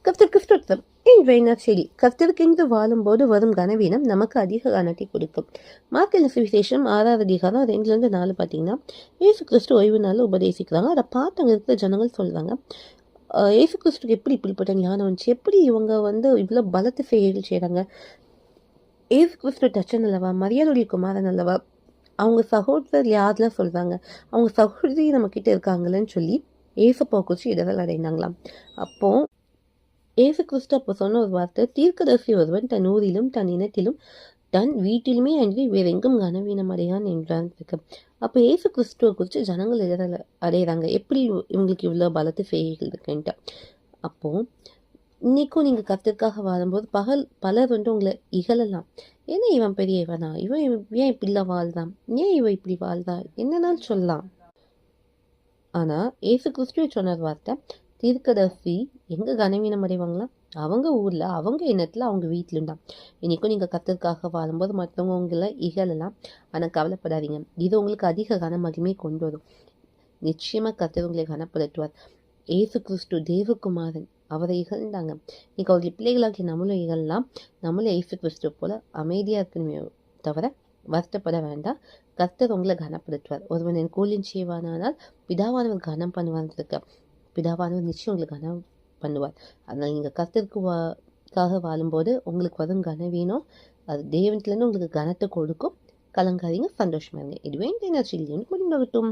கர்த்தருக்கு ஸ்தோத்திரம். இன்றைய நற்செய்தி. கர்த்தருக்கென்று வாழும்போது வரும் கனவீனம் நமக்கு அதிக கனத்தை கொடுக்கும். மார்க் சுவிசேஷம் 6வது அதிகாரம் 2-4 பார்த்தீங்கன்னா, இயேசு கிறிஸ்து ஓய்வு நாள் உபதேசிக்கிறாங்க. அதை பார்த்து அங்கே இருக்கிற ஜனங்கள் சொல்றாங்க, இயேசு கிறிஸ்துக்கு எப்படி இப்படிப்பட்ட ஞானம் வந்துச்சு, எப்படி இவங்க இவ்வளோ பலத்த செயல்கள் செய்கிறாங்க, இயேசு கிறிஸ்து டச்சன் அல்லவா, மரியாதையுடைய குமாரன் அல்லவா, அவங்க சகோதரர் யாரெல்லாம் சொல்றாங்க, அவங்க சகோதரி நம்ம கிட்ட இருக்காங்களேன்னு சொல்லி ஏசப்பா குறித்து இடர்கள் அடைந்தாங்களாம். அப்போ ஏசு கிறிஸ்து அப்போ சொன்ன ஒரு வார்த்தை, தீர்க்கதரிசி ஒருவன் தன் ஊரிலும் தன் இனத்திலும் தன் வீட்டிலுமே அன்றி வேறெங்கும் கனவீனம் அடையான் என்றான் இருக்கு. அப்போ ஏசு கிறிஸ்துவை குறித்து ஜனங்கள் இடர்கள் அடைகிறாங்க, எப்படி இவங்களுக்கு இவ்வளோ பலத்து செய்கைகள் இருக்குன்ட்டு. அப்போ இன்னைக்கும் நீங்கள் கர்த்தருக்காக வாழும்போது பலர் உங்களை இகழலாம். ஏன்னா இவன் பெரியவனா, இவன் ஏன் இப்படிலாம் வாழ்தான், ஏன் இவன் இப்படி வாழ்தா, என்னன்னாலும் சொல்லலாம். ஆனால் ஏசு கிறிஸ்துவை சொன்ன வார்த்தை, தீர்க்கதரிசி எங்கே கனவீனம் அடைவாங்களா, அவங்க ஊரில், அவங்க இனத்தில், அவங்க வீட்டிலும் தான். இன்றைக்கும் நீங்கள் கர்த்தருக்காக வாழும்போது மற்றவங்க உங்களை இகழலாம். ஆனால் கவலைப்படாதீங்க, இது உங்களுக்கு அதிக கன மகிமை கொண்டு வரும். நிச்சயமாக கர்த்தர் உங்களை கனப்படுத்துவார். ஏசு கிறிஸ்து தேவகுமாரன், அவரை இகழ்ந்தாங்க. இன்னைக்கு அவர்கள் பிள்ளைகளாக்கி நம்மளும் இகழலாம். நம்மளும் ஏசு கிறிஸ்து போல அமைதியாக இருக்கணுமே தவிர வருத்தப்பட வேண்டாம். கர்த்தர் உங்களை கனப்படுத்துவார். ஒருவன் என் கூலின் செய்வானால் பிதாவானவர் கனம் பண்ணுவார்க்கு. பிதாவானவர் நிச்சயம் உங்களுக்கு கனம் பண்ணுவார். அதனால் நீங்கள் கர்த்தருக்காக வாழும்போது உங்களுக்கு வரும் கனவீனம் அது தேவனத்துலேருந்து உங்களுக்கு கனத்தை கொடுக்கும். கலங்காதீங்க, சந்தோஷமா இருங்க. இதுவே இந்த நற்செய்தி முடிந்தாகட்டும்.